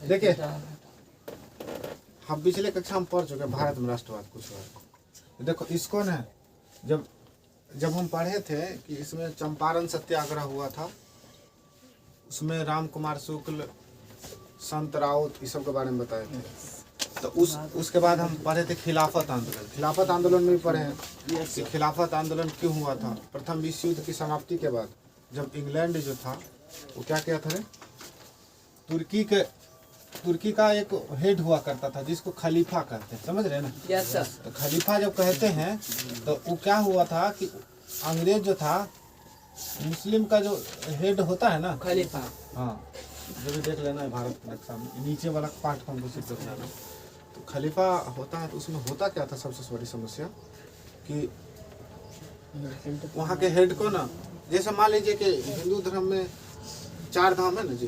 देखिए हम पिछले कक्षा में पढ़ चुके हैं भारत में राष्ट्रवाद कुछ हुआ। देखो इसको ना जब हम पढ़े थे कि इसमें चंपारण सत्याग्रह हुआ था, उसमें राम कुमार शुक्ल, संत राउत इस सब के बारे में बताए थे। तो उसके बाद हम पढ़े थे खिलाफत आंदोलन। खिलाफत आंदोलन में भी पढ़े हैं कि खिलाफत आंदोलन क्यों हुआ था। प्रथम विश्व युद्ध की समाप्ति के बाद जब इंग्लैंड जो था वो क्या किया था, तुर्की का एक हेड हुआ करता था जिसको खलीफा कहते हैं, समझ रहे हैं ना। Yes sir. तो खलीफा जब कहते हैं तो वो क्या हुआ था कि अंग्रेज जो था, मुस्लिम का जो हेड होता है ना खलीफा, हाँ जो भी देख लेना है भारत नक्शा में नीचे वाला पार्ट को हमको सिर्फ देखना है। तो खलीफा होता है तो उसमें होता क्या था, सबसे बड़ी समस्या कि वहाँ के हेड को ना, जैसे मान लीजिए कि हिंदू धर्म में 4 धाम है ना जी,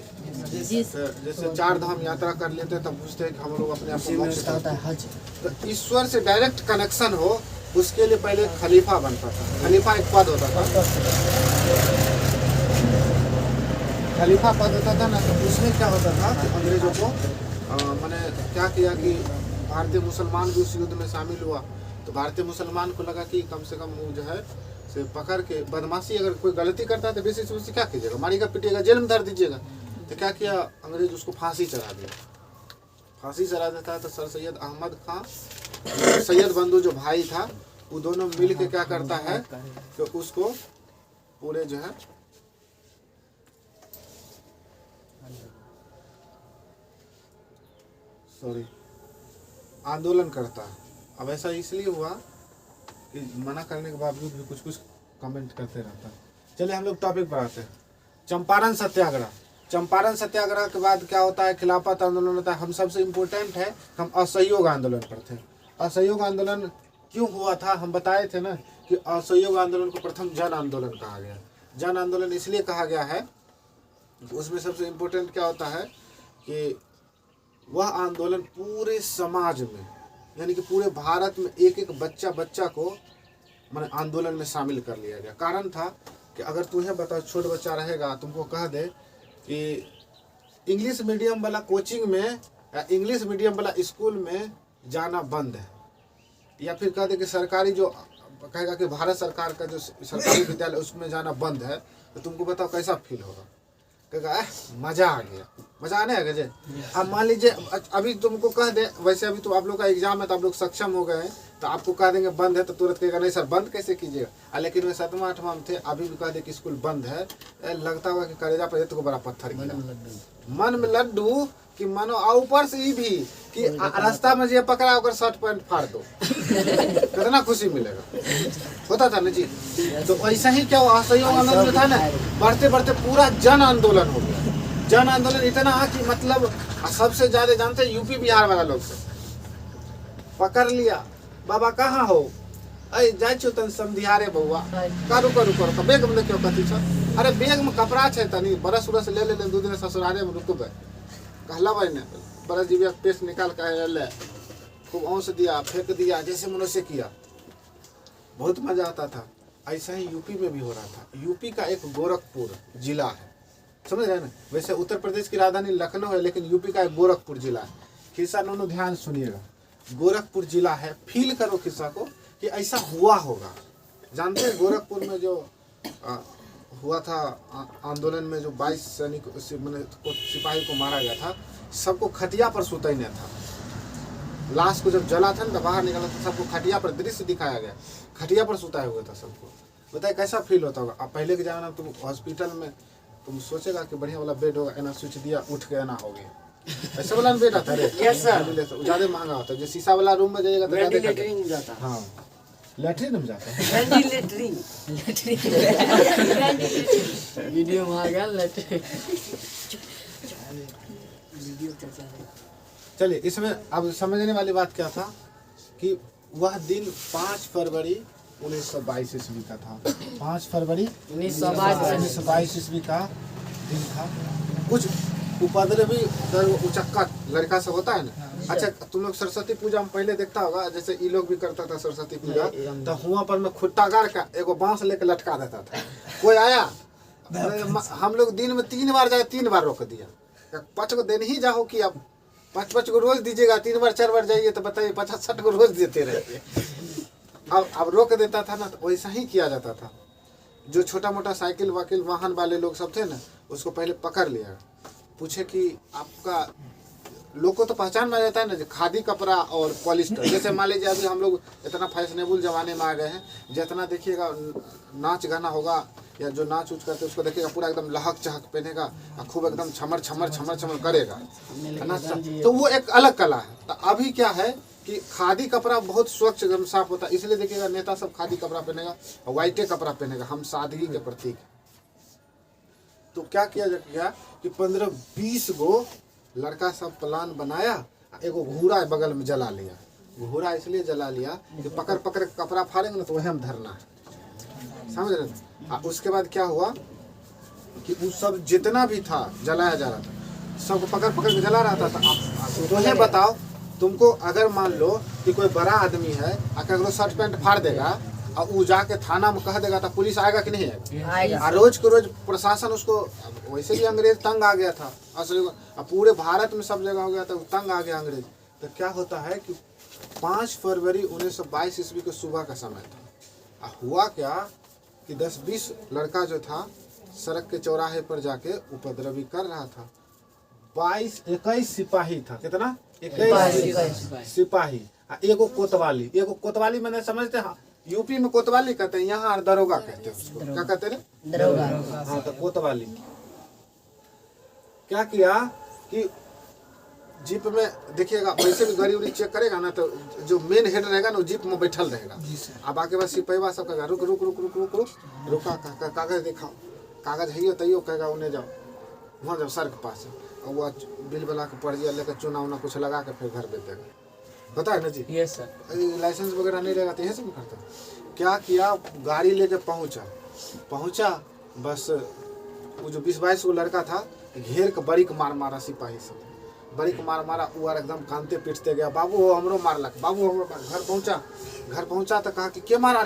जैसे 4 धाम यात्रा कर लेते हैं तब पूछते हैं कि हम लोग अपने आप को मोक्ष होता है हज, तो ईश्वर से डायरेक्ट कनेक्शन हो उसके लिए पहले खलीफा बनता था। खलीफा एक पद होता था, खलीफा पद होता था ना। तो उसमें क्या होता था कि अंग्रेजों को मैंने क्या किया कि भारतीय मुसलमान भी उस युद्ध में शामिल हुआ। तो भारतीय मुसलमान को लगा कि कम से कम वो जो है से पकड़ के बदमाशी, अगर कोई गलती करता है तो बेसिस उससे क्या कीजिएगा, मारिएगा, पिटिएगा, जेल में धर दीजिएगा। तो क्या किया अंग्रेज, उसको फांसी चढ़ा दिया। फांसी चढ़ा देता तो सर सैयद अहमद खां, सैयद बंधु जो भाई था, वो दोनों मिल के क्या करता है कि उसको पूरे जो है आंदोलन करता है। अब ऐसा इसलिए हुआ कि मना करने के बावजूद भी कुछ कमेंट करते रहता है। चलिए हम लोग टॉपिक पर आते हैं। चंपारण सत्याग्रह। चंपारण सत्याग्रह के बाद क्या होता है, खिलाफत आंदोलन होता है। हम सबसे इम्पोर्टेंट है, हम असहयोग आंदोलन पर थे। असहयोग आंदोलन क्यों हुआ था हम बताए थे ना कि असहयोग आंदोलन को प्रथम जन आंदोलन कहा गया। जन आंदोलन इसलिए कहा गया है, उसमें सबसे इम्पोर्टेंट क्या होता है कि वह आंदोलन पूरे समाज में, यानी कि पूरे भारत में एक एक बच्चा को मैंने आंदोलन में शामिल कर लिया गया। कारण था कि अगर तुम्हें बताओ, छोटा बच्चा रहेगा, तुमको कह दे कि इंग्लिश मीडियम वाला कोचिंग में या इंग्लिश मीडियम वाला स्कूल में जाना बंद है, या फिर कह दे कि सरकारी जो कहेगा कि भारत सरकार का जो सरकारी विद्यालय उसमें जाना बंद है, तो तुमको बताओ कैसा फील होगा। कहेगा मजा आ गया, मजा आने लगा जे। अब मान लीजिए अभी तुमको कह दे, वैसे अभी तो आप लोग का एग्जाम है तो आप लोग सक्षम हो गए हैं, तो आपको कह देंगे बंद है तो तुरंत कहेगा नहीं सर बंद कैसे कीजिएगा। लेकिन वे 7वां 8वां में थे, अभी भी कह दे कि स्कूल बंद है, लगता होगा कि कलेजा पर तो बड़ा पत्थर गिरा, मन में लड्डू कि मानो ऊपर से ही भी कि रास्ता में जो पकड़ा होकर शर्ट पैंट फाड़ दो, कितना खुशी मिलेगा। होता था ना जी। तो ऐसा ही क्या असहयोग आंदोलन था ना, बढ़ते बढ़ते पूरा जन आंदोलन हो गया। जन आंदोलन इतना कि मतलब सबसे ज्यादा जानते हैं यूपी बिहार वाला लोग से पकड़ लिया, बाबा कहाँ हो, अरे जाए छो तन समझियारे बउआ, करू करू करू बैग में देखियो कथी छ, अरे बैग में कपड़ा छे तनी बरस उरस ले ले 2 दिन ससुरारे में रुकबे, कहला भाई ने बरस जीविया पेस्ट निकाल के ले खूब औंस दिया, फेंक दिया, जैसे मनुष्य किया, बहुत मजा आता था। ऐसा ही यूपी में भी हो रहा था। यूपी का एक गोरखपुर जिला है, समझ रहे हैं ना। वैसे उत्तर प्रदेश की राजधानी लखनऊ है, लेकिन यूपी का एक गोरखपुर जिला है। खिस्सा दोनों ध्यान सुनिएगा, गोरखपुर जिला है, फील करो खिस्सा को कि ऐसा हुआ होगा। जानते हैं गोरखपुर में जो हुआ था आंदोलन में, जो 22 सैनिक सिपाही को मारा गया था, सबको खटिया पर सुतैने था। लाश को जब जला था ना, बाहर निकला था, सबको खटिया पर दृश्य दिखाया गया, खटिया पर सुताए हुए था सबको। बताए कैसा फील होता होगा। अब पहले के जमाना में तुम हॉस्पिटल में तुम सोचेगा कि बढ़िया वाला बेड होगा, एना स्विच दिया उठ के एना हो गया, ऐसे वाला बेड आता है। यस सर, ज्यादा महंगा होता है। जो शीशा वाला रूम में जाइएगा तो वेंटिलेटरिंग जाता है। हाँ, लैट्रिन में जाता है, वेंटिलेटरिंग वीडियो में आ गया लैट्रिन। चलिए इसमें अब समझने वाली बात क्या था कि वह दिन 5 फरवरी 1922 ईस्वी का था। 5 फरवरी 1922 ईस्वी का दिन था। कुछ उपद्रवी उचक्का लड़का सब होता है ना। अच्छा, तुम लोग सरस्वती पूजा में पहले देखता होगा, जैसे ये लोग भी करता था सरस्वती पूजा, तो हुआ पर में खुट्टा गाड़ का एगो बांस लेके लटका देता था। कोई आया, हम लोग दिन में 3 बार जाए, 3 बार रोक दिया। पाँच को देने ही जाओ कि आप पाँच को रोज दीजिएगा, 3 बार 4 बार जाइए तो बताइए 50-60 को रोज देते रहिए। अब रोक देता था ना, तो वैसा ही किया जाता था। जो छोटा मोटा साइकिल वाकिल वाहन वाले लोग सब थे ना, उसको पहले पकड़ लिया, पूछे कि आपका, लोग को तो पहचान में आ जाता है ना, खादी कपड़ा और पॉलिस्टर। जैसे मान लीजिए अभी हम लोग इतना फैशनेबल जमाने में आ गए हैं, जितना देखिएगा नाच गाना होगा या जो नाच उच करते उसको देखिएगा पूरा एकदम लहक चहक पहनेगा और खूब एकदम छमर छमर छमर छमर करेगा, है ना। तो वो एक अलग कला है। तो अभी क्या है कि खादी कपड़ा बहुत स्वच्छ एकदम साफ होता है, इसलिए देखिएगा नेता सब खादी कपड़ा पहनेगा और वाइटे कपड़ा पहनेगा, हम सादगी के प्रतीक। तो क्या किया गया कि 15-20 गो लड़का सब प्लान बनाया, एगो घूरा बगल में जला लिया। घूरा इसलिए जला लिया कि पकड़ पकड़ कपड़ा फाड़ेंगे ना तो वही हम धरना है, समझ रहे। उसके बाद क्या हुआ कि वो सब जितना भी था जलाया जा रहा था, सबको पकड़ पकड़ के जला रहा था। तुम्हें बताओ, तुमको अगर मान लो कि कोई बड़ा आदमी है, अगर वो शर्ट पैंट फाड़ देगा और वो जाके थाना में कह देगा तो पुलिस आएगा कि नहीं आएगा? रोज के रोज प्रशासन उसको, वैसे भी अंग्रेज तंग आ गया था असल, पूरे भारत में सब जगह हो गया था, तंग आ गया अंग्रेज। तो क्या होता है कि 5 फरवरी 1922 ईस्वी को सुबह का समय था। हुआ क्या कि 10-20 लड़का जो था सड़क के चौराहे पर जाके उपद्रवी कर रहा था। 21 सिपाही था, कितना? 21 सिपाही, एगो कोतवाली। एगो कोतवाली मैंने समझते हैं, यूपी में कोतवाली कहते हैं, यहाँ दरोगा कहते हैं उसको। क्या कहते हैं? दरोगा। हाँ, तो कोतवाली। क्या किया कि जीप में देखिएगा, वैसे भी गाड़ी उड़ी चेक करेगा ना, तो जो मेन हेड रहेगा ना वो जीप में बैठल रहेगा। अब आके बस सिपाही सब कहेगा रुक रुक रुक रुक रुक रुक रुका, कागज दिखाओ, कागज है तैयो कहेगा उन्हें जाओ, वहाँ जाओ सर के पास, और वो बिल बना के पर्चिया लेकर चुना उना कुछ लगा के फिर घर भेज देगा। पता है ना जी? Yes sir. लाइसेंस वगैरह नहीं रहेगा तो यही सब करता। क्या किया, गाड़ी लेके पहुंचा बस वो जो 20-22 को लड़का था घेर के बड़ी के मारा सिपाही सब, बड़ी के मारा वो एकदम कानते पीटते गया, बाबू हो हमरो मारलक, बाबू हमरो। घर पहुंचा तो कहा कि के मारा?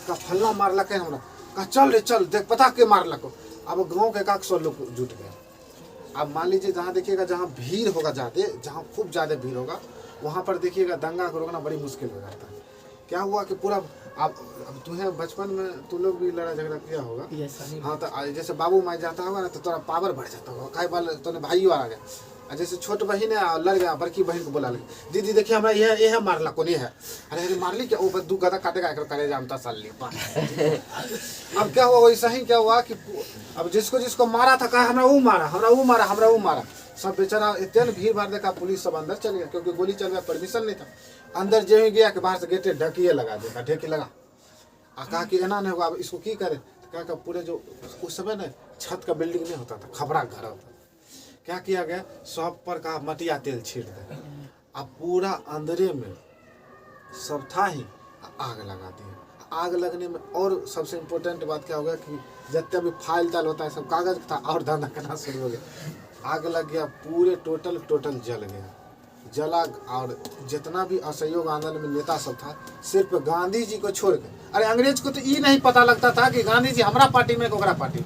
कहा फल्ला मारलक है हमरा। कहा चल रे चल देख पता के मारलक। अब गाँव के 100 लोग जुट गए। अब मान लीजिए जहाँ देखिएगा जहाँ भीड़ होगा ज़्यादा, जहाँ खूब ज़्यादा भीड़ होगा वहाँ पर देखिएगा दंगा को रोकना बड़ी मुश्किल हो जाता है। क्या हुआ कि पूरा, अब तुम्हें बचपन में तुम लोग भी लड़ाई झगड़ा किया होगा। हाँ, तो जैसे बाबू माई जाता होगा ना तो थोड़ा पावर बढ़ जाता होगा, कई बार तो भाइयों आ गया, जैसे छोट बहन है लड़ गया, बड़की बहन को बोला लगे दीदी देखिए हमारा यह मारला को नहीं है, अरे मार ली क्या, वो 2 गदा काटेगा करे जानता साल ली। अब क्या हुआ, वैसा ही क्या हुआ कि अब जिसको मारा था कहा हमरा वो मारा, सब बेचारा इतने भीड़ भाड़ देखा, पुलिस सब अंदर चल गया क्योंकि गोली चल गया, परमिशन नहीं था। अंदर जो ही गया कि बाहर से गेटे ढकिए लगा देगा, ढेकी लगा। कहा कि एना नहीं होगा, अब इसको की करे। कहा पूरे जो उस समय ना छत का बिल्डिंग नहीं होता था, खपरा घर होता। क्या किया गया, सब पर कहा मटिया तेल छीट दे। अब पूरा अंदरे में सब था ही, आग लगा दिया। आग लगने में और सबसे इम्पोर्टेंट बात क्या हो गया कि जितने भी फाइल ताल होता है सब कागज था और धंधा करना शुरू हो गया। आग लग गया, पूरे टोटल जल गया, जला। और जितना भी असहयोग आंदोलन में नेता सब था सिर्फ गांधी जी को छोड़ के, अरे अंग्रेज को तो ये नहीं पता लगता था कि गांधी जी हमारा पार्टी में ओकरा पार्टी।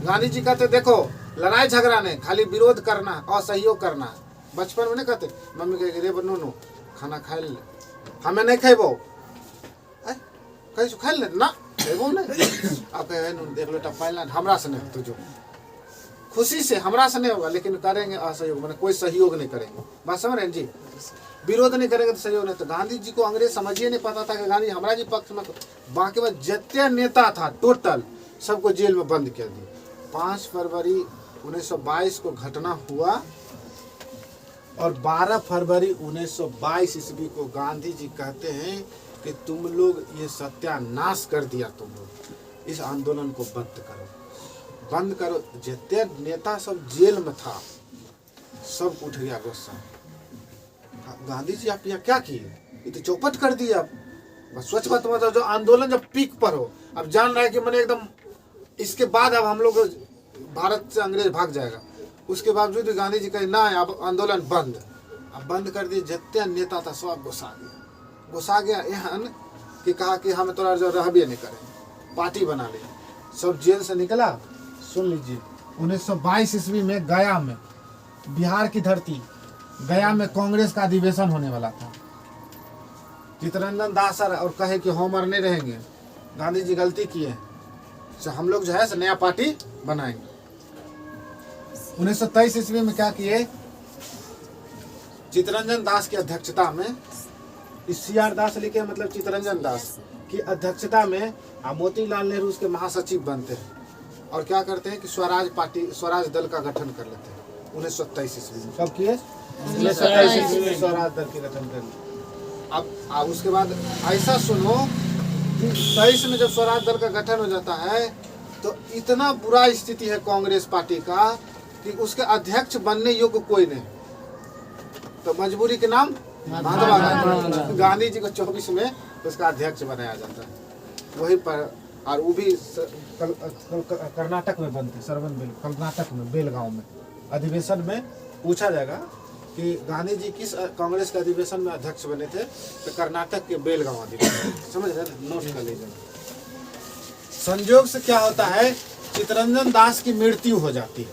गांधी जी कहते देखो लड़ाई झगड़ा नहीं, खाली विरोध करना है, असहयोग करना है। बचपन में नहीं कहते, मम्मी कहे रे बनू खाना खाए ले, हमें नहीं खेबो, कहीं खा ले ना खेबो नहीं। अब कहे एक लोटा पाइल हमरा से नहीं, तुझो खुशी से हमरा से नहीं होगा, लेकिन करेंगे असहयोग, मैंने कोई सहयोग नहीं करेंगे। बात समझ रहे हैं जी? विरोध नहीं करेंगे तो सहयोग नहीं। तो गांधी जी को अंग्रेज समझिए नहीं पता था कि गांधी हमारा जी पक्ष में। बाकी में जितने नेता था टोटल सबको जेल में बंद कर दिया। 5 फरवरी 1922 को घटना हुआ और 12 फरवरी 1922 ईस्वी को गांधी जी कहते हैं कि तुम लोग ये सत्यानाश कर दिया, तुम लोग इस आंदोलन को बंद करो। जितने नेता सब जेल में था सब उठ गया गुस्सा। गांधी जी आप यहाँ क्या किए, ये तो चौपट कर दिया। बस स्वच्छ बात मतलब जो आंदोलन जब पीक पर हो, अब जान रहा है कि मैंने एकदम इसके बाद अब हम लोग भारत से अंग्रेज भाग जाएगा, उसके बावजूद भी गांधी जी कहे ना अब आंदोलन बंद। अब बंद कर दिए। जितने नेता था सब गुस्सा गया एहन कि कहा कि हम तोरा जो रहबे नहीं करें, पार्टी बना लिया। सब जेल से निकला। सुन लीजिए 1922 ईस्वी में गया में बिहार की धरती गया में कांग्रेस का अधिवेशन होने वाला था। चित्तरंजन दास सर और कहे कि हम और नहीं रहेंगे, गांधी जी गलती किए, तो हम लोग जो है सो नया पार्टी बनाएंगे। 1923 ईस्वी में क्या किए, चित्तरंजन दास की अध्यक्षता में, इस CR दास लिखे मतलब चित्तरंजन दास की अध्यक्षता में मोतीलाल नेहरू उसके महासचिव बनते हैं और क्या करते हैं कि स्वराज पार्टी, स्वराज दल का गठन कर लेते हैं 1923 ईस्वी में। कब किए? 1927 ईस्वी में स्वराज दल के गठन कर लिया। अब उसके बाद ऐसा सुनो कि 23 में जब स्वराज दल का गठन हो जाता है तो इतना बुरा स्थिति है कांग्रेस पार्टी का कि उसके अध्यक्ष बनने योग्य कोई नहीं। तो मजबूरी के नाम महात्मा गांधी, गांधी जी को 24 में उसका अध्यक्ष बनाया जाता है। वही पर, और वो भी कर्नाटक में बनते, सरवन बेल, कर्नाटक में बेलगांव में अधिवेशन में पूछा जाएगा कि गांधी जी किस कांग्रेस के अधिवेशन में अध्यक्ष बने थे, तो कर्नाटक के बेलगांव अधिवेशन। समझ रहे हैं, नोट कर लीजिए। संयोग से क्या होता है, चित्तरंजन दास की मृत्यु हो जाती है।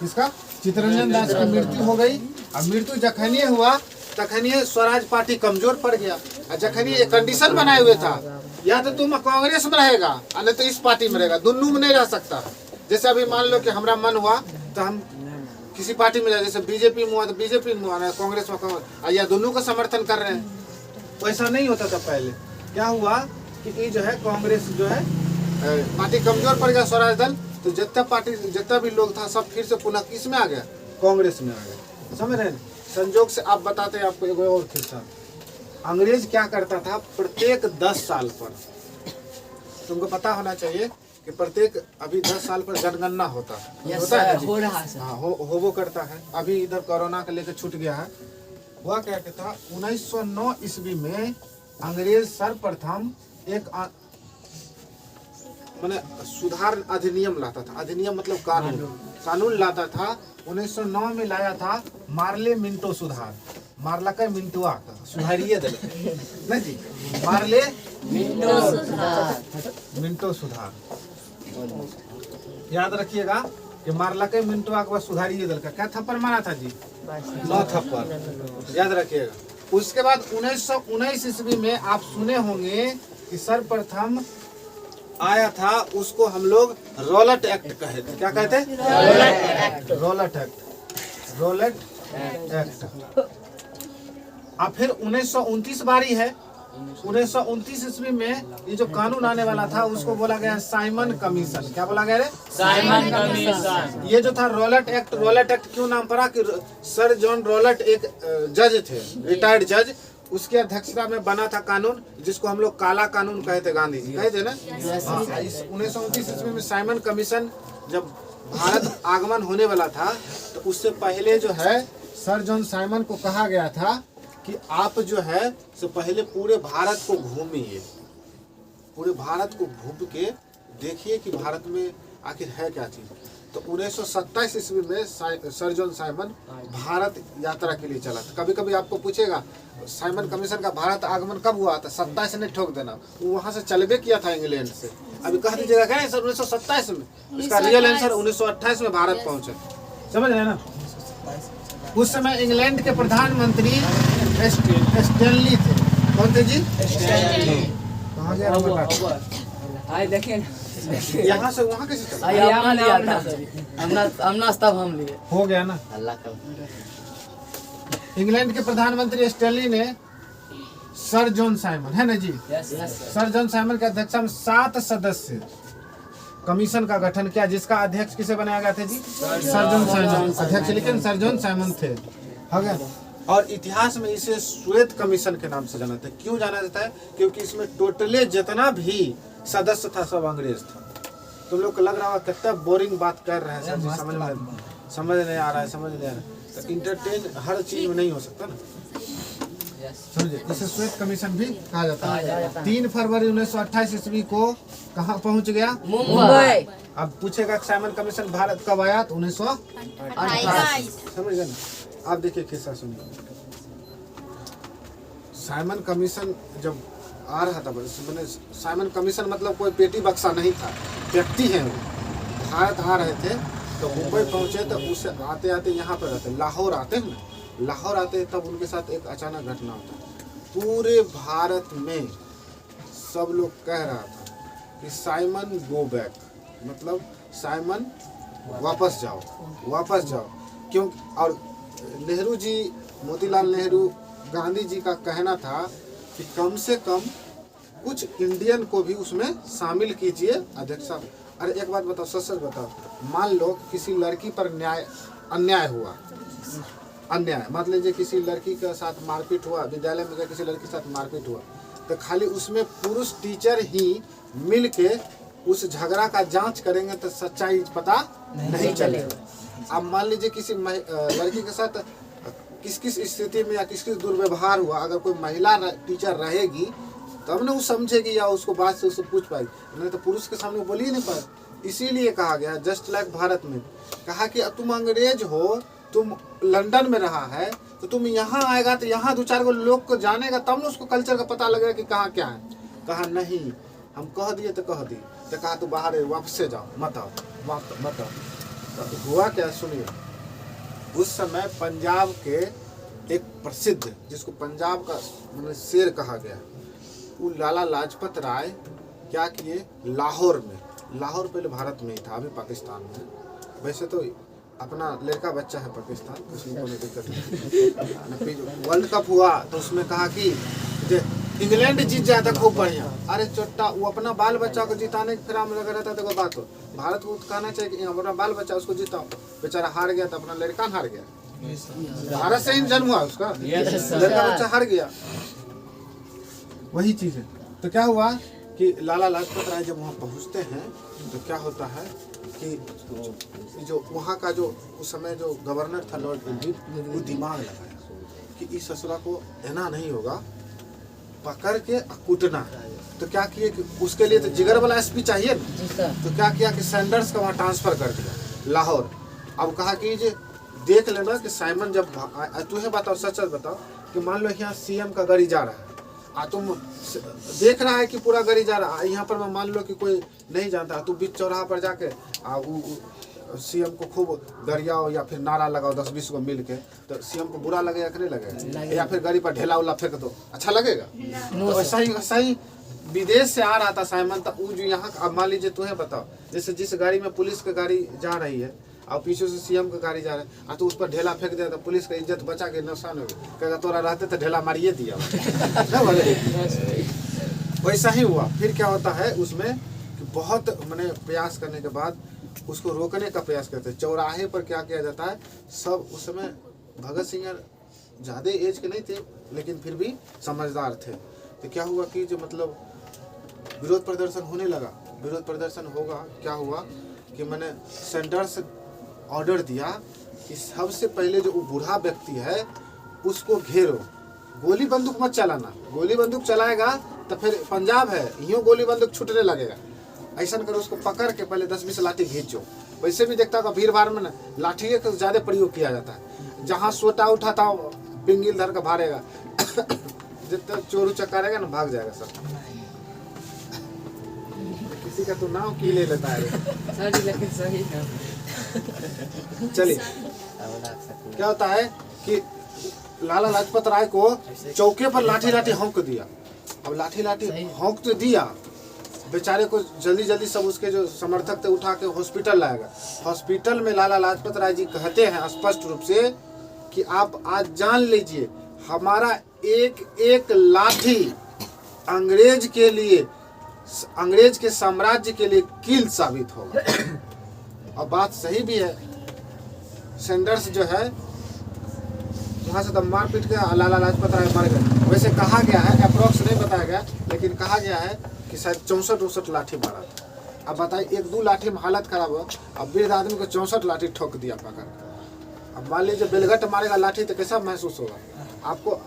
किसका? चित्तरंजन दास की मृत्यु हो गई। अब मृत्यु जखनी हुआ तखनी स्वराज पार्टी कमजोर पड़ गया। और जखनी एक कंडीशन बनाए हुए था, या तो तुम कांग्रेस में रहेगा और नहीं तो इस पार्टी में रहेगा, दोनों में नहीं रह सकता। जैसे अभी मान लो कि हमारा मन हुआ तो हम किसी पार्टी में जाए, जैसे बीजेपी में हुआ तो बीजेपी में हुआ, कांग्रेस में कांग्रेस, या दोनों का समर्थन कर रहे हैं। वैसा नहीं होता था पहले। क्या हुआ कि ये जो है कांग्रेस जो है पार्टी कमजोर पड़ गया, स्वराज दल, तो जितना भी लोग था सब फिर से पुनः किस में आ गया, कांग्रेस में आ गया। समझ रहे हैं? संजोग से आप बताते हैं आपको एक और किस्सा। अंग्रेज क्या करता था, प्रत्येक 10 साल पर, तुमको पता होना चाहिए कि प्रत्येक अभी 10 साल पर जनगणना होता है। होता है हो रहा है। हाँ, वो करता है। अभी इधर कोरोना के लेकर छूट गया है। हुआ क्या था, 1909 ईस्वी में अंग्रेज सर्वप्रथम एक माने सुधार अधिनियम लाता था। अधिनियम मतलब कानून लाता था। 1909 में लाया था मार्ले मिंटो सुधार। मारला का मिंटुआ का सुधारिए दल नहीं जी, मार्ले मिंटो सुधार। याद रखिएगा कि मारला के मिंटुआ के बाद सुधारिए दल का क्या थप्पड़ मारा था जी? 9 थप्पड़। याद रखिएगा। उसके बाद 1919 ईस्वी में आप सुने होंगे कि सर्वप्रथम आया था, उसको हम लोग रोलट एक्ट कहते थे। क्या कहते? Rowlatt act. अब फिर 1929 बारी है। 1929 ईस्वी में ये जो कानून आने वाला था उसको बोला गया साइमन कमीशन। क्या बोला गया रे? Simon commission. ये जो था रोलट एक्ट क्यों नाम पड़ा कि सर जॉन रोलट एक जज थे, रिटायर्ड जज, उसकी अध्यक्षता में बना था कानून, जिसको हम लोग काला कानून कहे थे, गांधी जी कहे थे ना। 1929 ईस्वी में साइमन कमीशन जब भारत आगमन होने वाला था तो उससे पहले जो है सर जॉन साइमन को कहा गया था कि आप जो है से पहले पूरे भारत को घूमिए, पूरे भारत को घूम के देखिए कि भारत में आखिर है क्या चीज। तो 1927 ईस्वी में सर जॉन साइमन भारत यात्रा के लिए चला था। कभी कभी आपको पूछेगा साइमन कमीशन का भारत आगमन कब हुआ था, 27 ने ठोक देना, वो वहां से चलबे किया था इंग्लैंड से। अभी कह दीजिएगा क्या सर 1927 में, इसका रियल आंसर 1928 में भारत पहुंचे। समझ रहे हैं ना? उस समय इंग्लैंड के प्रधानमंत्री स्टैनली थे। कौन थे जी? कहाँ गया? देखिए यहाँ से वहाँ कैसे चला? हम नाश्ता हम लिए हो गया ना। अल्लाह का। इंग्लैंड के प्रधानमंत्री स्टैनली ने सर जॉन साइमन, है ना जी, सर जॉन साइमन के अध्यक्षता में 7 सदस्य कमीशन का गठन किया, जिसका अध्यक्ष किसे बनाया गया था जी? सर जॉन साइमन अध्यक्ष, लेकिन सर जॉन साइमन थे। हो गया। और इतिहास में इसे श्वेत कमीशन के नाम से जाना था। क्यों जाना जाता है? क्योंकि इसमें टोटली जितना भी सदस्य था सब अंग्रेज था। तुम लोग को लग रहा होगा कितना बोरिंग बात कर रहे हैं सर जी, समझ नहीं आ रहा है, समझ नहीं आ रहा है। तो इंटरटेन हर चीज में नहीं हो सकता ना, समझे? इसे श्वेत कमीशन भी कहा जाता है। 3 फरवरी 1928 ईस्वी को कहाँ पहुंच गया? मुंबई। अब पूछेगा साइमन कमीशन भारत कब आया? तो 1928। समझ गए ना? आप देखिए किस्सा सुनिए। साइमन कमीशन जब आ रहा था, मैंने साइमन कमीशन मतलब कोई पेटी बक्सा नहीं था, व्यक्ति है वो। भारत आ रहे थे तो मुंबई पहुंचे तो उससे आते आते यहाँ पर रहते, लाहौर आते हैं ना, लाहौर आते तब उनके साथ एक अचानक घटना होता है। पूरे भारत में सब लोग कह रहा था कि साइमन गो बैक, मतलब साइमन वापस जाओ, वापस जाओ। क्यों? और नेहरू जी, मोतीलाल नेहरू, गांधी जी का कहना था कि कम से कम कुछ इंडियन को भी उसमें शामिल कीजिए अध्यक्ष साहब। अरे एक बात बताओ, सच सच बताओ, मान लो किसी लड़की पर अन्याय हुआ, अन्याय मान लीजिए किसी लड़की के साथ मारपीट हुआ, विद्यालय में किसी लड़की के साथ मारपीट हुआ, तो खाली उसमें पुरुष टीचर ही मिल के उस झगड़ा का जांच करेंगे तो सच्चाई पता नहीं चलेगा। अब मान लीजिए किसी लड़की के साथ किस किस स्थिति में या किस किस दुर्व्यवहार हुआ, अगर कोई महिला टीचर रहेगी तब ना वो समझेगी या उसको बात से उससे पूछ पाएगी, नहीं तो पुरुष के सामने बोल ही नहीं पाए। इसीलिए कहा गया, जस्ट लाइक भारत में कहा कि अब तुम अंग्रेज हो, तुम लंदन में रहा है, तो तुम यहाँ आएगा तो यहाँ दो चार को लोग को जानेगा, तब ना उसको कल्चर का पता लगेगा कि कहाँ क्या है। कहा नहीं, हम कह दिए तो कह दिए, तो कहा तो बाहर वापस से जाओ, मत आओ, मत आओ। तो हुआ क्या सुनिए, उस समय पंजाब के एक प्रसिद्ध, जिसको पंजाब का मतलब शेर कहा गया, वो लाला लाजपत राय क्या किए, लाहौर में, लाहौर पहले भारत में ही था, अभी पाकिस्तान में, वैसे तो अपना लड़का बच्चा है पाकिस्तान, उसमें कोई दिक्कत नहीं। वर्ल्ड कप हुआ तो उसमें कहा कि इंग्लैंड जीत जाए तो खूब बढ़िया, अरे चोट्टा वो अपना बाल बच्चा को जिताने के फिर में लगा रहता, देखो बात हो, भारत को कहना चाहिए कि अपना बाल बच्चा उसको जिताओ, बेचारा हार गया तो अपना लड़का हार गया, भारत से ही जन्म हुआ उसका, लड़का बच्चा हार गया, वही चीज है। तो क्या हुआ कि लाला लाजपत राय जब वहाँ पहुँचते हैं तो क्या होता है कि जो वहाँ का जो उस समय जो गवर्नर था लॉर्ड इरविन, वो दिमाग लगाया कि इस ससुरा को रहना नहीं होगा, पकड़ के कूटना। तो क्या किए कि उसके लिए तो जिगर वाला एसपी चाहिए ना, तो क्या किया कि सैंडर्स का वहाँ ट्रांसफर कर दिया लाहौर। अब कहा कि जे देख लेना कि साइमन जब तुम्हें बताओ, सच सच बताओ कि मान लो यहाँ सीएम का गाड़ी जा रहा है, तुम देख रहा है कि पूरा गाड़ी जा रहा है, यहाँ पर मैं मान लो कि कोई नहीं जानता, तुम बीच चौराहा पर जाके सीएम को खूब गरियाओ या फिर नारा लगाओ 10-20 को मिल के, तो सीएम को बुरा लगेगा कि नहीं लगेगा? या फिर गाड़ी पर ढेला उला फेंक दो, अच्छा लगेगा? तो ऐसा ही विदेश से आ रहा था साइमन, तो वो जो यहाँ, अब मान लीजिए तुम्हें बताओ, जैसे जिस गाड़ी में पुलिस की गाड़ी जा रही है और पीछे से सीएम का गाड़ी जा रहा है, तो उस पर ढेला फेंक दिया तो पुलिस का इज्जत बचा के नुकसान हो गया, कहेगा तोरा रहते तो ढेला मारिए दिया। वैसा ही हुआ। फिर क्या होता है उसमें कि बहुत मैंने प्रयास करने के बाद उसको रोकने का प्रयास करते हैं। चौराहे पर क्या किया जाता है, सब उस समय भगत सिंह ज़्यादा एज के नहीं थे लेकिन फिर भी समझदार थे। तो क्या हुआ कि जो मतलब विरोध प्रदर्शन होने लगा, विरोध प्रदर्शन होगा, क्या हुआ कि मैंने सेंटर्स ऑर्डर दिया कि सबसे पहले जो बूढ़ा व्यक्ति है उसको घेरो, गोली बंदूक मत चलाना, गोली बंदूक चलाएगा तो फिर पंजाब है, यूँ गोली बंदूक छूटने लगेगा, ऐसा करो, उसको पकड़ के पहले 10-20 लाठी खींचो। वैसे भी देखता होगा भीड़ भाड़ में ना लाठी का ज़्यादा प्रयोग किया जाता है, जहाँ सोटा उठाता हो पिंगिल धर का भारेगा जितना चोरू चक्करेगा ना भाग जाएगा सब। किसी का तो नाम की ले लेता है लेकिन सही है। चलिए क्या होता है कि लाला लाजपत राय को चौके पर लाठी हौंक दिया। अब लाठी हौंक तो दिया, बेचारे को जल्दी सब उसके जो समर्थक थे उठा के हॉस्पिटल लाएगा। हॉस्पिटल में लाला लाजपत राय जी कहते हैं स्पष्ट रूप से कि आप आज जान लीजिए हमारा एक लाठी अंग्रेज के लिए, अंग्रेज के साम्राज्य के लिए कील साबित होगा। और बात सही भी है। सेंडर्स जो है वहाँ से दम मार पीट के लाला लाजपत राय मर गए। वैसे कहा गया है, अप्रोक्स नहीं बताया गया, लेकिन कहा गया है कि शायद 64-64 लाठी मारा था। अब बताइए 1-2 लाठी में हालत खराब हो, अब वृद्ध आदमी को 64 लाठी ठोक दिया पकड़। अब मान लीजिए बेलगट मारेगा लाठी तो कैसा महसूस होगा आपको?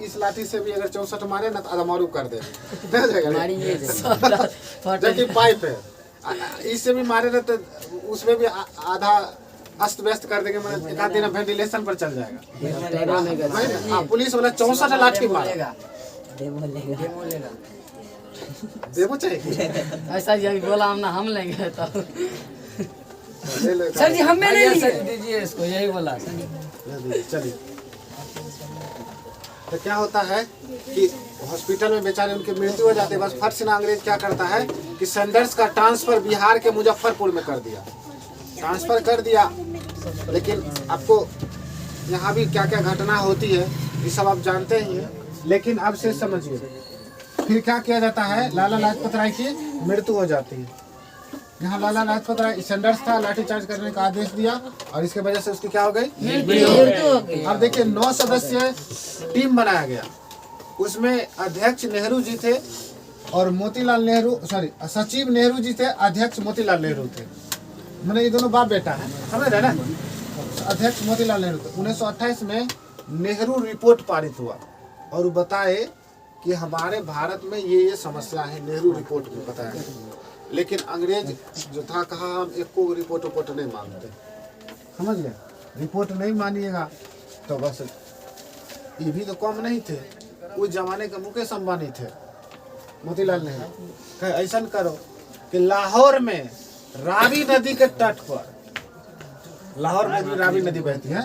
इस लाठी से भी अगर 64 मारे ना तो अधमारू कर दे जबकि पाइप है, इससे भी मारे ना तो उसमें भी आधा अस्त व्यस्त कर देंगे, मतलब एक आध दिन वेंटिलेशन पर चल जाएगा। पुलिस वाला 64 लाठी मारेगा, देवो चाहिए ऐसा बोला हम ना हम लेंगे तो ले लो सर जी हमें नहीं सर लिए। दीजिए इसको, यही बोला सर। ले दीजिए, चलिए। तो क्या होता है कि हॉस्पिटल में बेचारे उनकी मृत्यु हो जाती है, बस फट से ना अंग्रेज क्या करता है कि सैंडर्स का ट्रांसफर बिहार के मुजफ्फरपुर में कर दिया, ट्रांसफर कर दिया। लेकिन आपको यहाँ भी क्या क्या घटना होती है ये सब आप जानते ही हैं, लेकिन अब से समझिए फिर क्या किया जाता है, लाला लाजपत राय की मृत्यु हो जाती है। यहाँ लाला लाजपत राय सैंडर्स था, लाठीचार्ज करने का आदेश दिया और इसके वजह से उसकी क्या हो गई। अब देखिए 9 सदस्य टीम बनाया गया, उसमें अध्यक्ष नेहरू जी थे और मोतीलाल नेहरू, सॉरी सचिव नेहरू जी थे, अध्यक्ष मोतीलाल नेहरू थे। मैंने ये दोनों बाप बेटा है, समझ रहे ना। अध्यक्ष मोतीलाल नेहरू थे। 1928 में नेहरू रिपोर्ट पारित हुआ और वो बताए कि हमारे भारत में ये समस्या है, नेहरू रिपोर्ट में बताया। लेकिन अंग्रेज जो था कहा हम एक को रिपोर्ट नहीं मानते, समझ गए। रिपोर्ट नहीं मानिएगा तो बस ये भी तो कम नहीं थे, उस जमाने के मुकेश अंबानी थे मोतीलाल नेहरू। कहे ऐसा करो कि लाहौर में रावी नदी के तट पर, लाहौर में भी रावी नदी बहती है,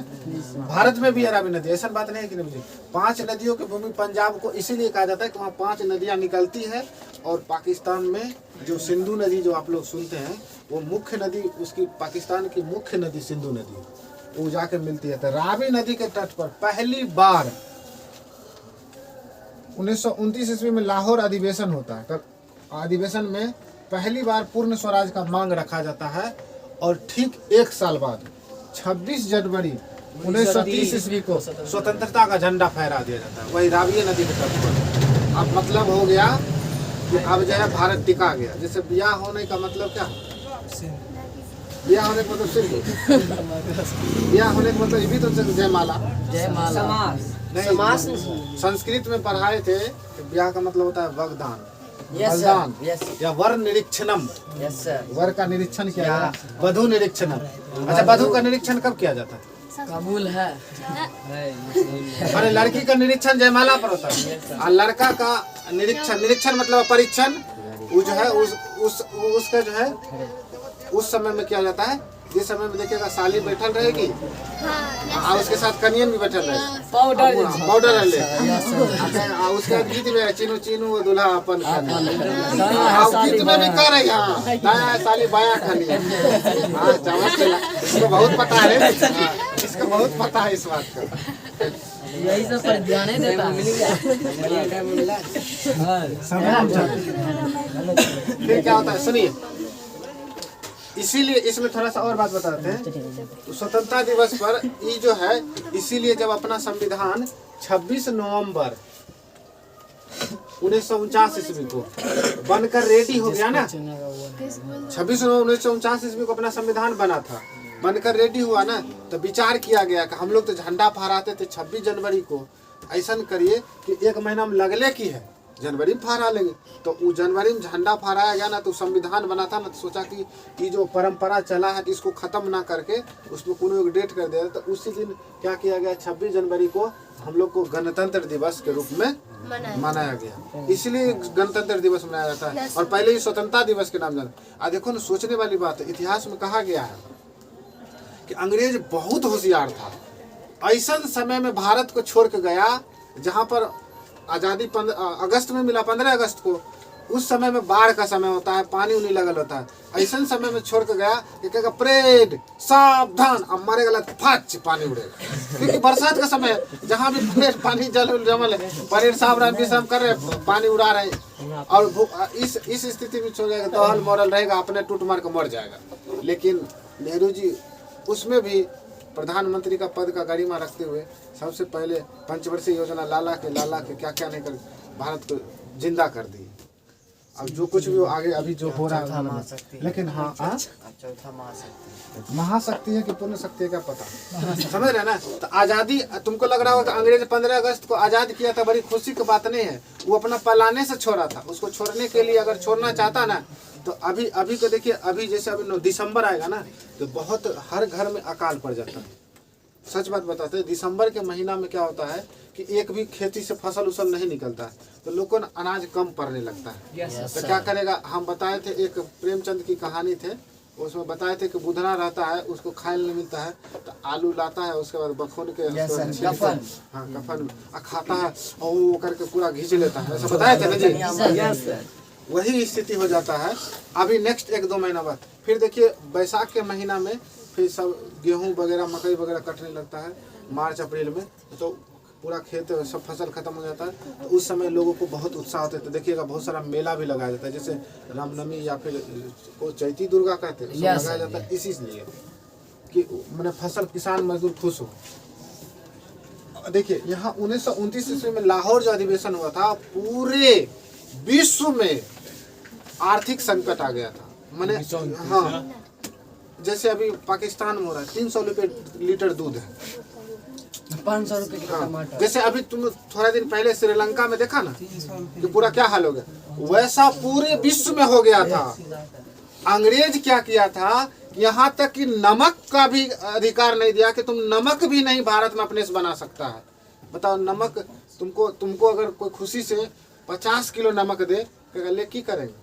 भारत में भी है रावी नदी, ऐसा बात नहीं है कि नहीं मुझे। 5 नदियों की भूमि पंजाब को इसीलिए कहा जाता है कि वहाँ 5 नदियाँ निकलती है और पाकिस्तान में जो सिंधु नदी जो आप लोग सुनते हैं वो मुख्य नदी, उसकी पाकिस्तान की मुख्य नदी सिंधु नदी वो जाके मिलती है। तो रावी नदी के तट पर पहली बार 1929 ईस्वी में लाहौर अधिवेशन होता है। तब अधिवेशन में पहली बार पूर्ण स्वराज का मांग रखा जाता है और ठीक 1 साल बाद 26 जनवरी 1930 ईस्वी को स्वतंत्रता का झंडा फहरा दिया जाता है, वही रावी नदी के तट पर। अब मतलब हो गया कि अब जो है भारत टिका गया। जैसे ब्याह होने का मतलब क्या, ब्याह होने का मतलब सिर्फ ब्याह होने का मतलब ये भी तो जयमाला, जयमाला नहीं संस्कृत में पढ़ाए थे कि ब्याह का मतलब होता है वरदान, यस बलिदान सर, यस या वर निरीक्षणम, यस सर। वर का निरीक्षण किया जाता है, वधु निरीक्षणम। अच्छा वधु का निरीक्षण कब किया जाता है? कबूल है। अरे लड़की का निरीक्षण जयमाला पर होता है और लड़का का निरीक्षण मतलब परीक्षण वो जो है उसका जो है उस समय में किया जाता है जिस समय में देखिएगा साली बैठल रहेगी और उसके साथ कनियन भी बैठल रहेगी, पाउडर ले उसके बाद गीत में चीनू चीनू दुल्हा अपन गीत में भी कह रहे हैं दाया साली बाया खाली। हाँ इसको बहुत पता है, इसको बहुत पता है इस बात का। यही सब पर ध्यान देता फिर क्या होता है सुनिए, इसीलिए इसमें थोड़ा सा और बात बताते हैं। तो स्वतंत्रता दिवस पर ये जो है, इसीलिए जब अपना संविधान 26 नवंबर 1949 ईस्वी को बनकर रेडी हो गया ना, 26 नवंबर 1949 ईस्वी को अपना संविधान बना था, बनकर रेडी हुआ ना, तो विचार किया गया कि हम लोग तो झंडा फहराते थे 26 जनवरी को, ऐसा करिए कि 1 महीना में लगले की है जनवरी में फहरा लेंगे। तो वो जनवरी में झंडा फहराया गया ना, तो संविधान बना था ना, तो सोचा कि ये जो परंपरा चला है कि इसको खत्म ना करके उसमें कोनो एक डेट कर दिया। तो उसी दिन क्या किया गया, 26 जनवरी को हम लोग को गणतंत्र दिवस के रूप में मनाया गया, इसलिए गणतंत्र दिवस मनाया जाता है। और पहले ही स्वतंत्रता दिवस के नाम जाना। देखो ना, सोचने वाली बात है, इतिहास में कहा गया है कि अंग्रेज बहुत होशियार था। ऐसा समय में भारत को छोड़ के गया जहाँ पर आज़ादी अगस्त में मिला, 15 अगस्त को। उस समय में बाढ़ का समय होता है, पानी उनी लगल होता है। ऐसा समय में छोड़ के गया कि कहेगा परेड सावधान, अब मरे गलत फच पानी उड़ेगा, क्योंकि बरसात का समय है, जहाँ भी परेड पानी जल जमल है, परेड सावधान विश्राम कर रहे, पानी उड़ा रहे। और इस स्थिति में छोड़ जाएगा, दहल मॉडल रहेगा, अपने टूट मार कर मर जाएगा। लेकिन नेहरू जी उसमें भी प्रधानमंत्री का पद का गरिमा रखते हुए सबसे पहले पंचवर्षीय योजना लाला के क्या क्या नहीं कर भारत को जिंदा कर दी। अब जो कुछ भी आगे अभी जो हो रहा है, लेकिन हाँ चौथा महाशक्ति है कि पूर्ण शक्ति है क्या पता, समझ रहे ना। तो आज़ादी, तुमको लग रहा होगा कि अंग्रेज 15 अगस्त को आज़ाद किया था, बड़ी खुशी की बात नहीं है। वो अपना पलाने से छोड़ा था, उसको छोड़ने के लिए अगर छोड़ना चाहता ना, तो अभी को देखिए, अभी जैसे अभी 9 दिसंबर आएगा ना, तो बहुत हर घर में अकाल पड़ जाता है। सच बात बताते हैं, दिसंबर के महीना में क्या होता है कि एक भी खेती से फसल उसल नहीं निकलता है, तो लोगों को अनाज कम पड़ने लगता है। तो क्या करेगा, हम बताए थे, एक प्रेमचंद की कहानी थे, उसमें बताए थे कि बुधना रहता है, उसको खाए नहीं मिलता है, तो आलू लाता है, उसके बाद बखून के कफन। हाँ कफन खाता है और वो करके पूरा घींच लेता है, ऐसा बताए थे ना जी। Yes sir. वही स्थिति हो जाता है। अभी नेक्स्ट 1-2 महीना बाद फिर देखिए बैसाख के महीना में फिर सब गेहूं वगैरह मकई वगैरह कटने लगता है, मार्च अप्रैल में तो पूरा खेत सब फसल खत्म हो जाता है। तो उस समय लोगों को बहुत उत्साह होता है, तो देखिएगा बहुत सारा मेला भी लगाया जाता है, जैसे रामनवमी या फिर वो चैती दुर्गा कहते हैं, Yes, लगाया जाता है इसीलिए कि मैंने फसल किसान मजदूर खुश हो। देखिए यहाँ 1929 ईस्वी में लाहौर जो अधिवेशन हुआ था, पूरे विश्व में आर्थिक संकट आ गया था। मैंने हाँ जैसे अभी पाकिस्तान में हो रहा है 300 रुपये लीटर दूध है, 500 रुपए के हाँ, टमाटर। जैसे अभी तुम थोड़ा दिन पहले श्रीलंका में देखा ना कि पूरा क्या हाल हो गया, वैसा पूरे विश्व में हो गया था। अंग्रेज क्या किया था, यहाँ तक कि नमक का भी अधिकार नहीं दिया कि तुम नमक भी नहीं भारत में अपने से बना सकता है। बताओ नमक तुमको अगर कोई खुशी से 50 किलो नमक दे, ले की करेंगे?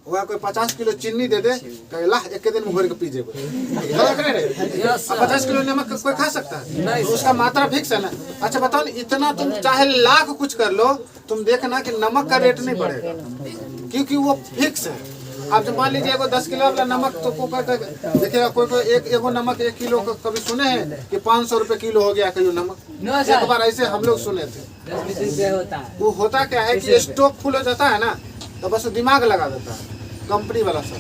वह कोई 50 किलो चीनी दे दे, ला एक दिन में घोर के पी जेबो। 50 किलो नमक कोई खा सकता है? नहीं, उसका मात्रा फिक्स है ना। अच्छा बताओ ना, इतना तुम चाहे लाख कुछ कर लो, तुम देखना कि नमक का रेट नहीं बढ़ेगा, क्योंकि वो फिक्स है। आप जब मान लीजिए 10 किलो वाला नमक तो देखिएगा कोई एगो नमक 1 किलो को कभी सुने हैं कि 500 रुपए किलो हो गया किलो नमक? एक बार ऐसे हम लोग सुने थे। 10-20 रुपये होता है। वो होता क्या है कि स्टॉक फुल हो जाता है ना, तो बस दिमाग लगा देता है कंपनी वाला सब।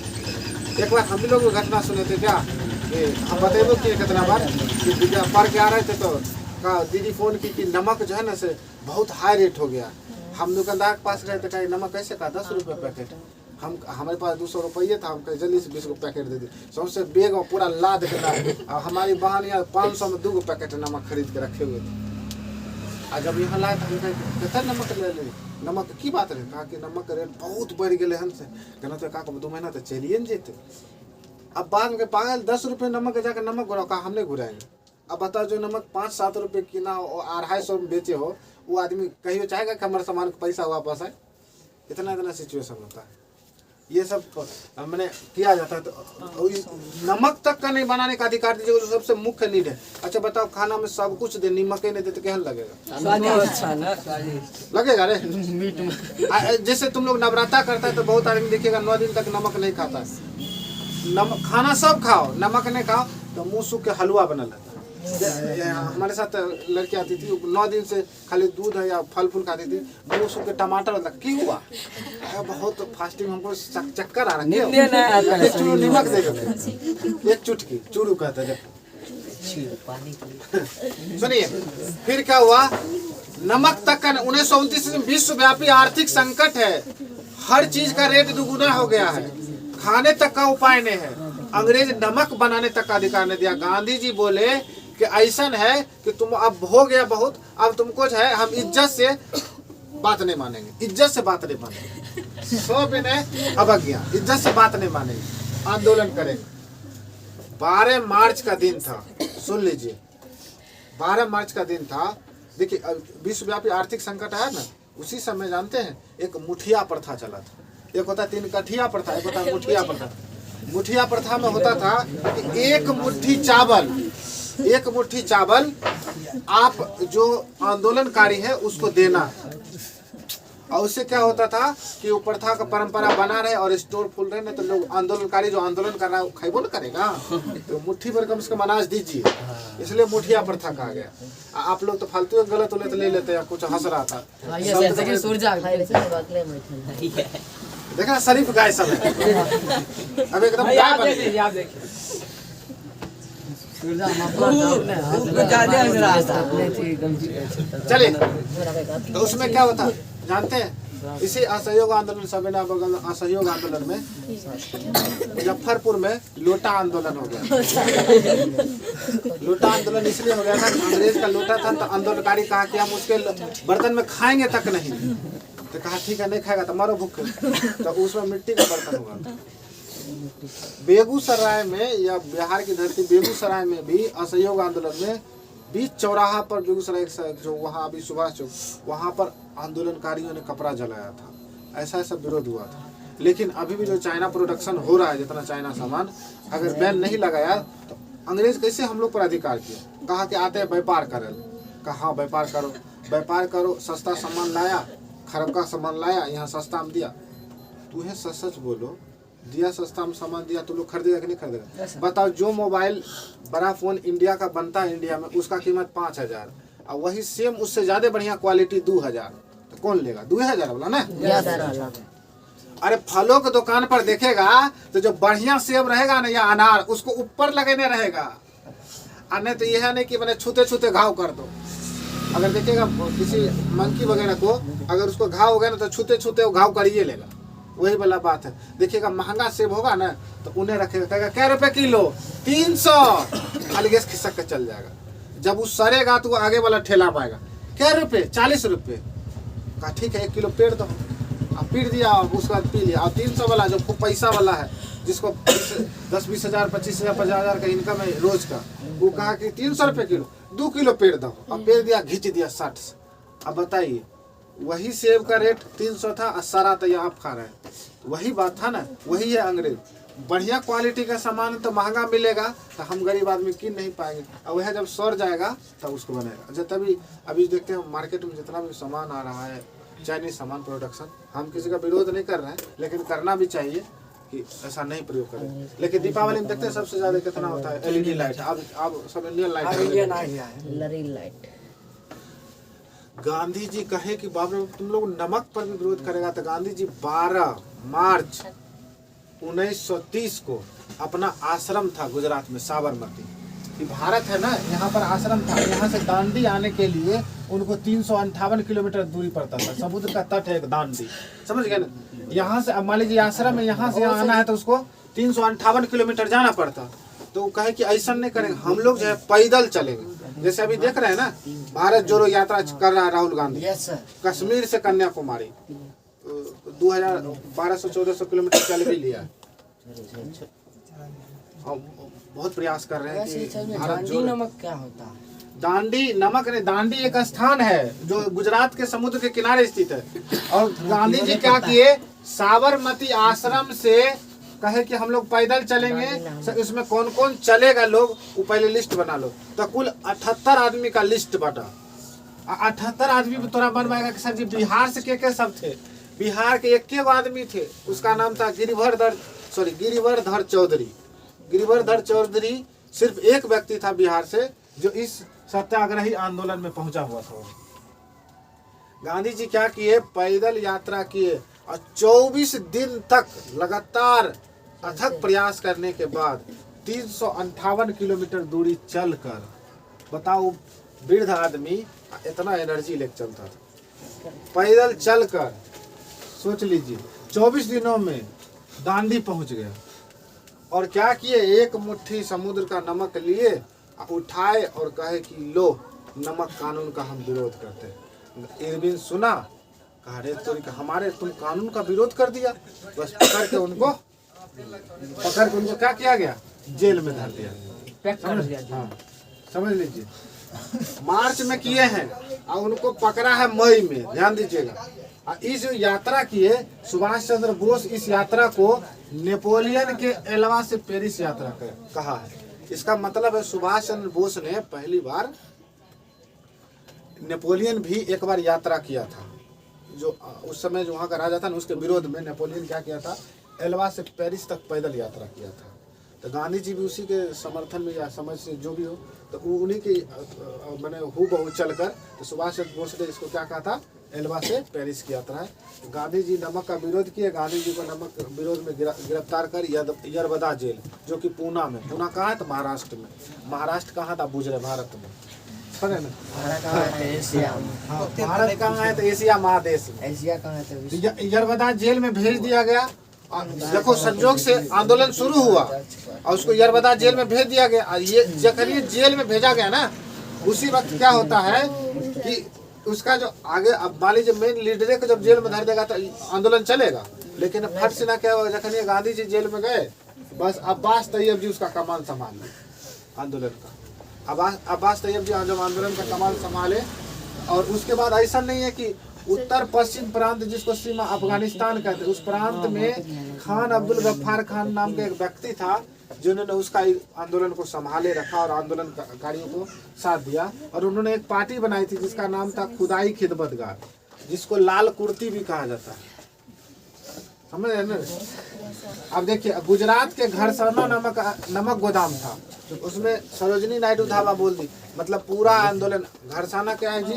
एक बार हम लोग वो घटना सुने थे क्या, कि हम बतेबो कि कितना बार कि पढ़ के आ रहे थे तो दीदी फोन की कि नमक जो है ना से बहुत हाई रेट हो गया। हम दुकानदार के पास रहे थे, कहीं नमक कैसे का 10 रुपये पैकेट, हमारे पास 200 रुपये था, हम कहीं जल्दी से 20 को पैकेट दे दी। सबसे बेग में पूरा लाद के ला, हमारी बहन यहाँ 500 में 2 पैकेट नमक खरीद के रखे हुए थे। और जब यहाँ लाए तो हम कहते नमक ले ले, नमक की बात रहे, कहा कि नमक का रेट बहुत बढ़ गए हमसे, कहना तो कहा 2 महीना तो चलिए न जेते। अब बाद में पागल 10 रुपये नमक जाकर नमक घुराओ, कहा हमने घुराएंगे। अब बताओ जो नमक 5-7 रुपये किना और 250 में बेचे हो, वो आदमी कहियो चाहेगा कि हमारे सामान का पैसा वापस आए? इतना सिचुएशन होता है। ये सब मैंने किया जाता है। तो नमक तक का नहीं बनाने का अधिकार दीजिए, जो सबसे मुख्य नीड है। अच्छा बताओ, खाना में सब कुछ दे, नमक ही नहीं दे तो केहन लगेगा? लगेगा रे मीट में। जैसे तुम लोग नवरात्रा करता है तो बहुत आदमी देखिएगा 9 दिन तक नमक नहीं खाता है। नमक खाना सब खाओ, नमक नहीं खाओ तो मुँह सूख के हलवा बनल रहता है। हमारे साथ लड़की आती थी, 9 दिन से खाली दूध है या फल फूल खाती थी, मुँह सूख के टमाटर होता। क्यों हुआ? बहुत फास्टिंग, हमको चक्कर आ रहा है। एक चूरू नमक दे देते, एक चुटकी चूरू कहते हैं। सुनिए फिर क्या हुआ, नमक तक का 1929 में विश्वव्यापी आर्थिक संकट है, हर चीज का रेट दुगुना हो गया है, खाने तक का उपाय नहीं है। अंग्रेज नमक बनाने तक का अधिकार नहीं दिया। गांधी जी बोले कि ऐसा है कि तुम अब हो गया बहुत, अब तुमको जो है हम इज्जत से बात नहीं मानेंगे, इज्जत से बात नहीं मानेंगे, सब इन्हें अवज्ञा, इज्जत से बात नहीं मानेंगे, आंदोलन करेंगे। 12 मार्च का दिन था, सुन लीजिए 12 मार्च का दिन था। देखिए विश्वव्यापी आर्थिक संकट है ना, उसी समय जानते हैं एक मुठिया प्रथा चला था। एक होता 3 कठिया प्रथा, एक होता मुठिया प्रथा। मुठिया प्रथा में होता था कि एक मुट्ठी चावल आप जो आंदोलनकारी है उसको देना, और उससे क्या होता था कि वो प्रथा का परंपरा बना रहे और स्टोर फुल रहे, नहीं तो लोग आंदोलनकारी जो आंदोलन कर रहा है वो खाइबो न करेगा, तो मुट्ठी भर कम से कम अनाज दीजिए, इसलिए मुठिया प्रथा कहा गया। आप लोग तो फालतू गलत उलत ले लेते हैं, कुछ हंस रहा था। देखा शरीफ गाय सब है, अब एकदम गाय बन गई। चलिए तो उसमें क्या होता जानते हैं, इसी असहयोग आंदोलन सवेना बगल असहयोग आंदोलन में मुजफ्फरपुर में लोटा आंदोलन हो गया। लोटा आंदोलन इसलिए हो गया था, अंग्रेज का लोटा था, तो आंदोलनकारी कहा कि हम उसके बर्तन में खाएंगे तक नहीं, तो कहा ठीक है नहीं खाएगा तो मारो भूख। तो उसमें मिट्टी का बर्तन हुआ। बेगूसराय में या बिहार की धरती बेगूसराय में भी असहयोग आंदोलन में बीच चौराहा पर, बेगूसराय जो वहाँ अभी सुभाष चौक, वहाँ पर आंदोलनकारियों ने कपड़ा जलाया था। ऐसा विरोध हुआ था। लेकिन अभी भी जो चाइना प्रोडक्शन हो रहा है, जितना चाइना सामान, अगर बैन नहीं लगाया तो अंग्रेज कैसे हम लोग पर अधिकार किया? कहा कि आते हैं व्यापार करे, कहा हाँ व्यापार करो, सस्ता सामान लाया, खराब का सामान लाया, यहाँ सस्ता में दिया। तुम्हें सच सच बोलो, दिया सस्ता में सामान दिया तो लोग खरीदेगा कि नहीं खरीदेगा? बताओ, जो मोबाइल बड़ा फोन इंडिया का बनता है इंडिया में, उसका कीमत 5,000 और वही सेम उससे ज्यादा बढ़िया क्वालिटी 2,000, तो कौन लेगा? 2,000 वाला ना। अरे फलों की दुकान पर देखेगा तो जो बढ़िया सेब रहेगा ना या अनार, उसको ऊपर लगेने रहेगा, और नहीं तो यह नहीं कि मैंने छूते छूते घाव कर दो। अगर देखिएगा किसी मंकी वगैरह को, अगर उसको घाव हो गया ना तो छूते छूते वो घाव करिए लेगा। वही वाला बात है। देखिएगा महंगा सेब होगा ना तो उन्हें रखेगा, कहेगा क्या रुपए किलो? 300, अलगे से खिसक कर चल जाएगा। जब वो सरेगा तो वो आगे वाला ठेला पाएगा, क्या रुपए? 40 रुपये। कहा ठीक है 1 किलो पेड़ दो, पीट दिया और उसके बाद पी लिया। और 300 वाला जो खूब पैसा वाला है, जिसको 10-20 हज़ार 25 हज़ार 50 हज़ार का इनकम है रोज का, वो कहा कि 300 रुपये किलो, 2 किलो पेड़ दो, अब पेड़ दिया, घिंच दिया 60 से। अब बताइए, वही सेब का रेट 300 था और सारा तो यहाँ आप खा रहे हैं। वही बात था ना, वही है अंग्रेज। बढ़िया क्वालिटी का सामान तो महंगा मिलेगा तो हम गरीब आदमी किन नहीं पाएंगे, और वह जब सड़ जाएगा तब उसको बनेगा। जब तभी अभी देखते हैं मार्केट में जितना भी सामान आ रहा है, चाइनीज सामान प्रोडक्शन, हम किसी का विरोध नहीं कर रहे हैं, लेकिन करना भी चाहिए कि ऐसा नहीं प्रयोग करें। लेकिन दीपावली में देखते हैं सबसे ज्यादा कितना होता है LED लाइट। अब सब इंडियन लाइट। गांधी जी कहे कि बाप रे तुम लोग नमक पर भी विरोध करेगा, तो गांधी जी 12 मार्च 1930 को अपना आश्रम था गुजरात में साबरमती। ये भारत है ना, यहाँ पर आश्रम था। यहाँ से दांडी आने के लिए उनको 358 किलोमीटर दूरी पड़ता था। समुद्र का तट है एक दांडी, समझ गए ना। यहाँ से अब मान लीजिए आश्रम में यहाँ से यहाँ आना है तो उसको 358 किलोमीटर जाना पड़ता। तो वो कहे कि ऐसा नहीं करेंगे, हम लोग जो है पैदल चलेंगे। जैसे अभी देख रहे हैं ना, भारत जोड़ो यात्रा कर रहा है राहुल गांधी, कश्मीर से कन्याकुमारी 1200-1400 किलोमीटर चल भी लिया। बहुत प्रयास कर रहे हैं कि भारत जोड़ो। नमक क्या होता है? दांडी नमक नहीं, दांडी एक स्थान है जो गुजरात के समुद्र के किनारे स्थित है। और गांधी जी क्या किए, साबरमती आश्रम से कहे कि हम लोग पैदल चलेंगे। इसमें कौन कौन चलेगा लोग, वो पहले लिस्ट बना लो। तो कुल 78 आदमी का लिस्ट बटा। 78 आदमी में तोरा बनवाएगा कि सर जी बिहार से के सब थे? बिहार के एक आदमी थे, उसका नाम था गिरिवरधर चौधरी। गिरिवरधर चौधरी सिर्फ एक व्यक्ति था बिहार से जो इस सत्याग्रही आंदोलन में पहुंचा हुआ था। गांधी जी क्या किए, पैदल यात्रा किए और 24 दिन तक लगातार अथक प्रयास करने के बाद 358 किलोमीटर दूरी चलकर, बताओ वृद्ध आदमी इतना एनर्जी लेकर चलता था। पैदल चलकर सोच लीजिए 24 दिनों में दांडी पहुंच गया। और क्या किए, एक मुट्ठी समुद्र का नमक लिए, उठाए और कहे कि लो नमक कानून का हम विरोध करते हैं। इरविन सुना, कहा रे हमारे तुम कानून का विरोध कर दिया। बस पकड़ के उनको क्या किया गया, जेल में धर दिया। हाँ समझ लीजिए, मार्च में किए हैं और उनको पकड़ा है मई में, ध्यान दीजिएगा। इस यात्रा किए सुभाष चंद्र बोस, इस यात्रा को नेपोलियन के एलवा से पेरिस यात्रा कहा है। इसका मतलब है सुभाष चंद्र बोस ने पहली बार, नेपोलियन भी एक बार यात्रा किया था। जो उस समय जो वहाँ का राजा था ना, उसके विरोध में नेपोलियन क्या किया था, एलवा से पेरिस तक पैदल यात्रा किया था। तो गांधी जी भी उसी के समर्थन में या समझ से जो भी हो, तो उन्हीं की मैंने हूबहू चलकर, तो सुभाष चंद्र बोस ने इसको क्या कहा था, एलवा से पेरिस की यात्रा है। गांधी जी नमक का विरोध किए। गांधी जी को नमक विरोध में गिरफ्तार कर यरवदा जेल, जो कि पूना में, पूना कहाँ है तो महाराष्ट्र में। महाराष्ट्र कहाँ था, बुझ भारत में, समझे ना। भारत कहाँ है तो एशिया महादेश में। एशिया कहाँ है? यरवदा जेल में भेज दिया गया। देखो संजोग से आंदोलन शुरू हुआ और उसको यरवदा जेल में भेज दिया गया। ये जब ये जेल में भेजा गया ना, उसी वक्त क्या होता है कि उसका जो आगे, अब मान लीजिए मेन लीडर को जब जेल में धर देगा तो आंदोलन चलेगा। लेकिन फट से ना क्या हुआ, जब ये गांधी जी जेल में गए, बस अब्बास तैयब जी उसका कमान संभाले आंदोलन का। अब्बास तैयब जी जब आंदोलन का कमान संभाले, और उसके बाद ऐसा नहीं है कि उत्तर पश्चिम प्रांत जिसको सीमा अफगानिस्तान कहते हैं, उस प्रांत में खान अब्दुल गफ्फार खान नाम का एक व्यक्ति था जिन्होंने उसका आंदोलन को संभाले रखा और आंदोलनकारियों को साथ दिया। और उन्होंने एक पार्टी बनाई थी जिसका नाम था खुदाई खिदमतगार, जिसको लाल कुर्ती भी कहा जाता है, समझ रहे ना। अब देखिए गुजरात के घरसाना नमक गोदाम था, उसमें सरोजनी नायडू धावा बोल दी, मतलब पूरा आंदोलन। घरसाना क्या है जी?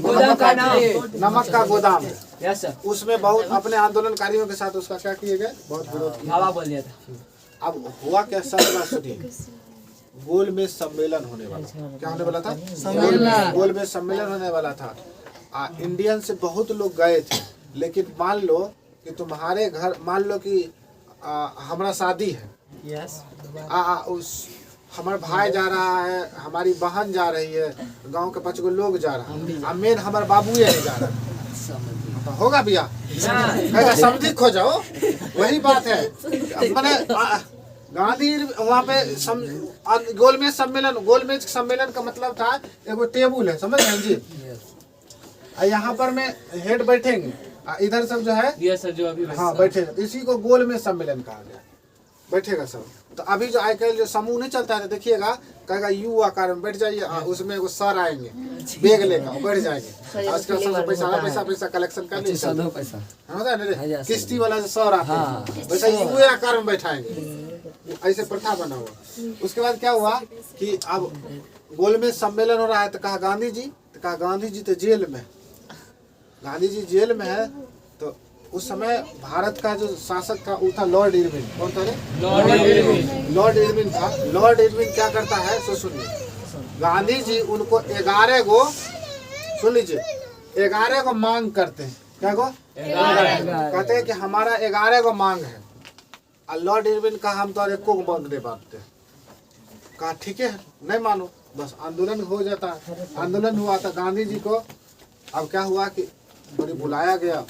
गोदाम का नाम। नमक का गोदाम है। यस सर, उसमें बहुत अपने आंदोलनकारियों के साथ उसका क्या किए गए, बहुत विरोध किया। हवा बोल दिया था। अब हुआ क्या, सब बात सुनिए। गोलमेज सम्मेलन होने वाला, क्या होने वाला था? सम्मेलन। गोलमेज सम्मेलन होने वाला था। इंडियन से बहुत लोग गए थे, लेकिन मान लो कि तुम्हारे घर, मान लो कि हमारा शादी है, यस उस हमारा भाई जा रहा है, हमारी बहन जा रही है, गांव के 5 लोग जा रहा है, मेन हमारे बाबू नहीं जा रहा है, तो होगा भैया? कहेगा समझी खो जाओ, वही बात है। मैंने गांधी वहाँ पे गोलमेज सम्मेलन का मतलब था एगो टेबल है, समझ रहे हैं जी? यहाँ पर में हेड बैठेंगे, इधर सब जो है यस सर, जो अभी हाँ बैठेगा, इसी को गोलमेज सम्मेलन कहा गया, बैठेगा सब। तो अभी जो आजकल जो समूह नहीं चलता है, देखिएगा कहेगा यू आकार में बैठ जाइए, उसमें वो सर आएंगे बैग लेकर बैठ जाएंगे। आजकल सब पैसा कलेक्शन कर लीजिए, किश्ती वाला जो सर आता है वैसा यू आकार में बैठाएंगे, ऐसे प्रथा बना हुआ। उसके बाद क्या हुआ कि अब गोलमेज सम्मेलन हो रहा है, तो कहा गांधी जी तो जेल में, गांधी जी जेल में है। तो उस समय भारत का जो शासक था वो था लॉर्ड इरविन। कौन था? लॉर्ड इरविन था। लॉर्ड इरविन क्या करता है, सो सुनिए। गांधी जी उनको 11 गो, सुन लीजिए, 11 गो मांग करते हैं। क्या गो? 11 कहते हैं कि हमारा 11 गो मांग है। और लॉर्ड इरविन का हम तो एको मांग नहीं मानते। कहा ठीक है, नहीं मानो, बस आंदोलन हो जाता है। आंदोलन हुआ था गांधी जी को। अब क्या हुआ कि बड़ी बुलाया गया,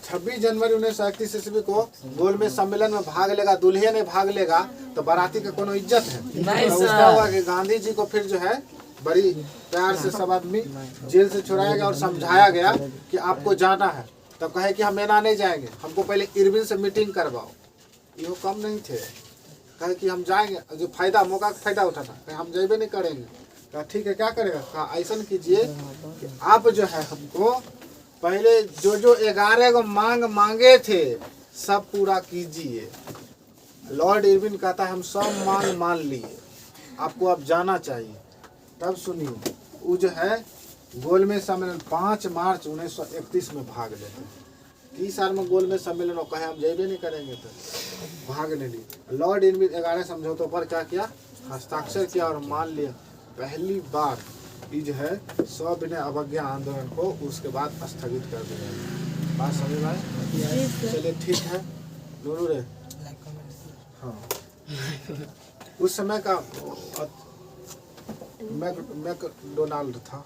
26 जनवरी 1931 ईस्वी को गोलमेज सम्मेलन में भाग लेगा, दुल्हे ने भाग लेगा तो बाराती का कोनो इज्जत है? तो उसका हुआ कि गांधी जी को फिर जो है बड़ी प्यार से सब आदमी जेल से छुड़ाया गया और समझाया गया कि आपको जाना है। तो कहे कि हम मेना नहीं जाएंगे, हमको पहले इरविन से मीटिंग करवाओ। ये कम नहीं थे, कहे कि हम जाएंगे, जो फायदा मौका का फायदा उठाना, कहे हम जेबे नहीं करेंगे। कहा ठीक है, क्या करेगा? कहा ऐसा कीजिए कि आप जो है हमको पहले जो 11 को मांगे थे सब पूरा कीजिए। लॉर्ड इरविन कहता है हम सब मांग मान लिए, आपको अब जाना चाहिए। तब सुनिए, वो जो है गोलमेज सम्मेलन 5 मार्च 1931 में भाग लेते हैं। 30 साल में गोलमेज सम्मेलन और कहे हम जेबे नहीं करेंगे, तो भागने लिए। लॉर्ड इरविन 11 समझौतों पर क्या किया, हस्ताक्षर किया और मान लिया। पहली बार ये जो है सविनय अवज्ञा आंदोलन को उसके बाद स्थगित कर दिया। बात समझ में आए? चलिए ठीक है नूनू रे। हाँ, उस समय का मैकडोनाल्ड था।